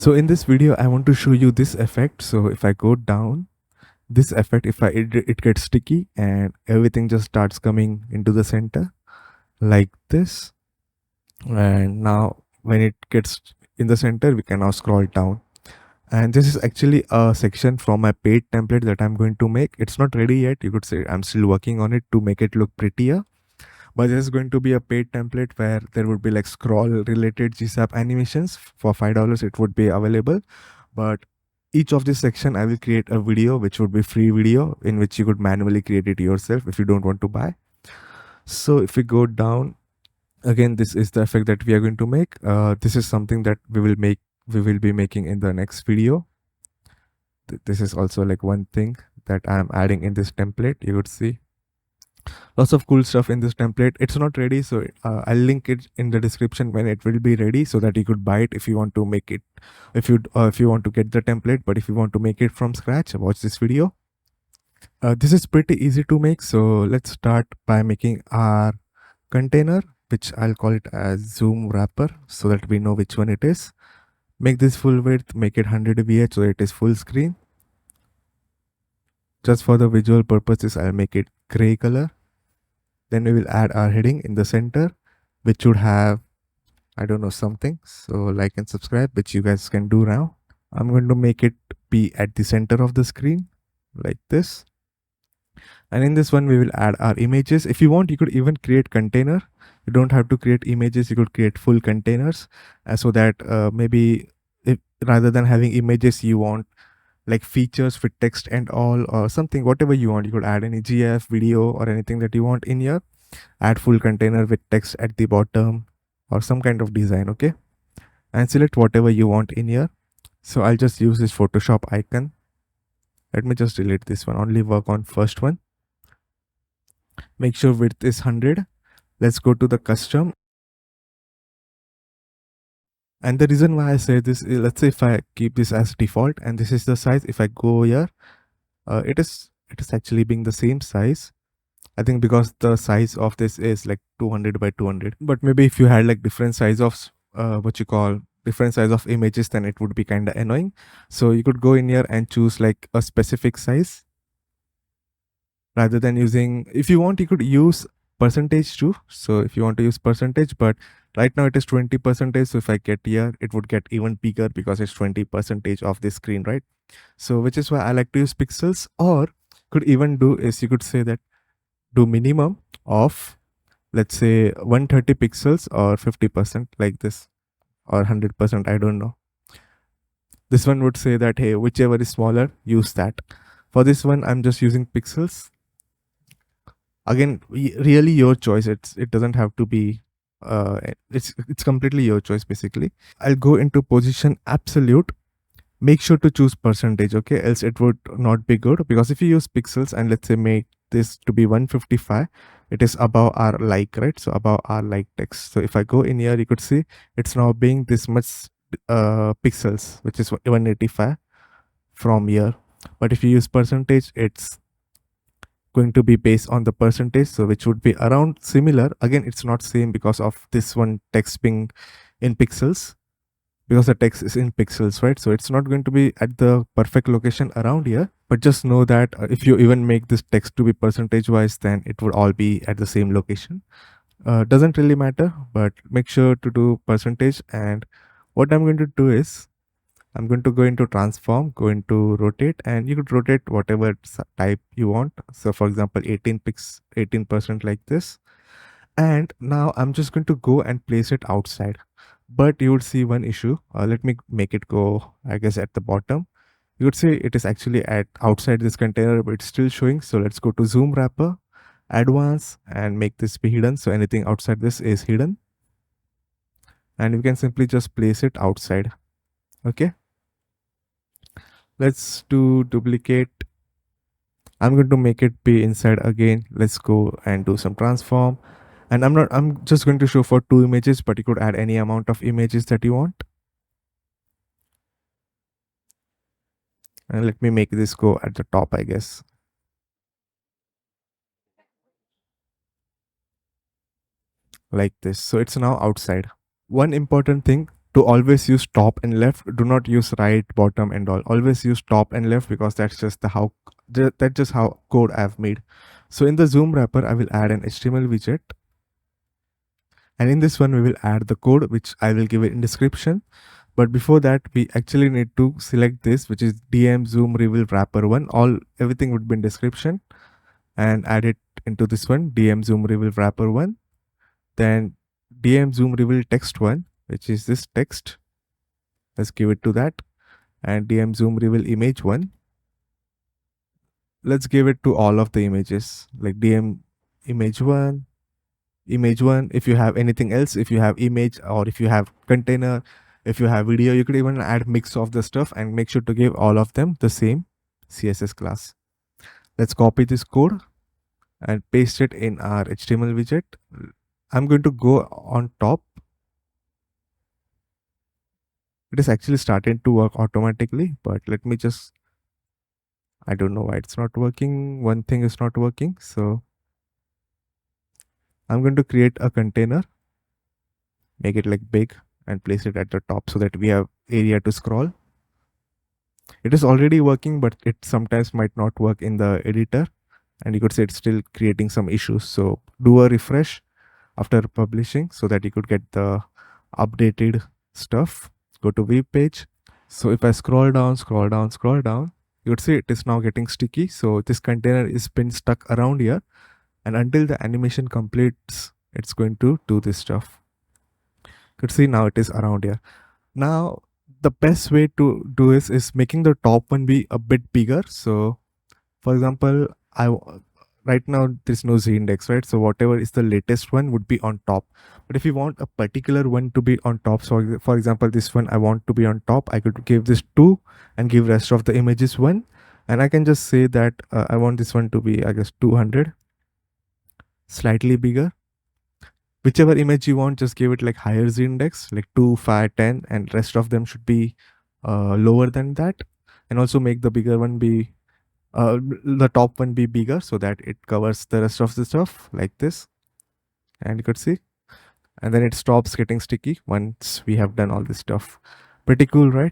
So in this video, I want to show you this effect. So if I go down, this effect, if it gets sticky and everything just starts coming into the center like this. And now when it gets in the center, we can now scroll down. And this is actually a section from my paid template that I'm going to make. It's not ready yet. You could say I'm still working on it to make it look prettier. But this is going to be a paid template where there would be like scroll related GSAP animations. For $5 it would be available. But each of this section I will create a video which would be free video in which you could manually create it yourself if you don't want to buy. So if we go down again, this is the effect that we are going to make. This is something that we will be making in the next video. This is also like one thing that I'm adding in this template. You would see lots of cool stuff in this template. It's not ready, so I'll link it in the description when it will be ready, so that you could buy it if you want to make it, if you want to get the template. But if you want to make it from scratch, watch this video. This is pretty easy to make, so let's start by making our container, which I'll call it as zoom wrapper, so that we know which one it is. Make this full width, make it 100 VH so it is full screen. Just for the visual purposes, I'll make it gray color. Then we will add our heading in the center, which should have, I don't know, something. So like and subscribe, which you guys can do now. I'm going to make it be at the center of the screen like this. And in this one, we will add our images. If you want, you could even create container. You don't have to create images. You could create full containers, so that maybe if rather than having images, you want like features with text and all, or something, whatever you want. You could add any GIF, video, or anything that you want in here. Add full container with text at the bottom or some kind of design. Okay, and select whatever you want in here. So I'll just use this Photoshop icon. Let me just delete this one, only work on first one. Make sure width is 100. Let's go to the custom. And the reason why I say this is, let's say if I keep this as default and this is the size, if I go here, it is actually being the same size. I think because the size of this is like 200 by 200. But maybe if you had like different size of different size of images, then it would be kind of annoying. So you could go in here and choose like a specific size rather than using, if you want, you could use percentage too. So if you want to use percentage, but right now it is 20%. So if I get here, it would get even bigger because it's 20% of the screen, right? So which is why I like to use pixels. Or could even do is, you could say that do minimum of, let's say 130 pixels or 50% like this, or 100%, I don't know. This one would say that, hey, whichever is smaller, use that. For this one, I'm just using pixels. Again, really your choice. It doesn't have to be it's completely your choice. Basically, I'll go into position absolute. Make sure to choose percentage, okay, else it would not be good. Because if you use pixels and let's say make this to be 155, it is above our like, right? So above our like text. So if I go in here, you could see it's now being this much pixels, which is 185 from here. But if you use percentage, it's going to be based on the percentage, so which would be around similar. Again, it's not same because of this one text being in pixels, because the text is in pixels, right? So it's not going to be at the perfect location around here. But just know that if you even make this text to be percentage wise, then it would all be at the same location. Doesn't really matter, but make sure to do percentage. And what I'm going to do is, I'm going to go into transform, go into rotate, and you could rotate whatever type you want. So for example, 18% like this. And now I'm just going to go and place it outside. But you would see one issue. Let me make it go, I guess, at the bottom. You would see it is actually at outside this container, but it's still showing. So let's go to zoom wrapper, advance, and make this be hidden. So anything outside this is hidden. And we can simply just place it outside. Okay. Let's do duplicate. I'm going to make it be inside again. Let's go and do some transform. And I'm just going to show for 2 images, but you could add any amount of images that you want. And let me make this go at the top, I guess. Like this. So it's now outside. One important thing, to always use top and left. Do not use right, bottom and all. Always use top and left because that's just that's just how code I've made. So in the zoom wrapper, I will add an HTML widget. And in this one, we will add the code, which I will give it in description. But before that, we actually need to select this, which is DM zoom reveal wrapper one. Everything would be in description, and add it into this one, DM zoom reveal wrapper one. Then DM zoom reveal text one, which is this text. Let's give it to that. And DM zoom reveal image one. Let's give it to all of the images, like DM image one. If you have anything else, if you have image, or if you have container, if you have video, you could even add mix of the stuff, and make sure to give all of them the same CSS class. Let's copy this code and paste it in our HTML widget. I'm going to go on top. It is actually started to work automatically, but let me just, I don't know why it's not working. One thing is not working. So I'm going to create a container, make it like big, and place it at the top so that we have area to scroll. It is already working, but it sometimes might not work in the editor, and you could say it's still creating some issues. So do a refresh after publishing so that you could get the updated stuff. Go to web page. So if I scroll down, you would see it is now getting sticky. So this container is been stuck around here, and until the animation completes, it's going to do this stuff. You could see now it is around here. Now the best way to do this is making the top one be a bit bigger. So for example, right now there's no z index, right? So whatever is the latest one would be on top. But if you want a particular one to be on top, so for example, this one I want to be on top, I could give this 2 and give rest of the images 1, and I can just say that I want this one to be, I guess, 200, slightly bigger. Whichever image you want, just give it like higher z index, like 2, 5, 10, and rest of them should be lower than that. And also make the bigger one be the top one be bigger so that it covers the rest of the stuff like this. And you could see, and then it stops getting sticky once we have done all this stuff. Pretty cool, right?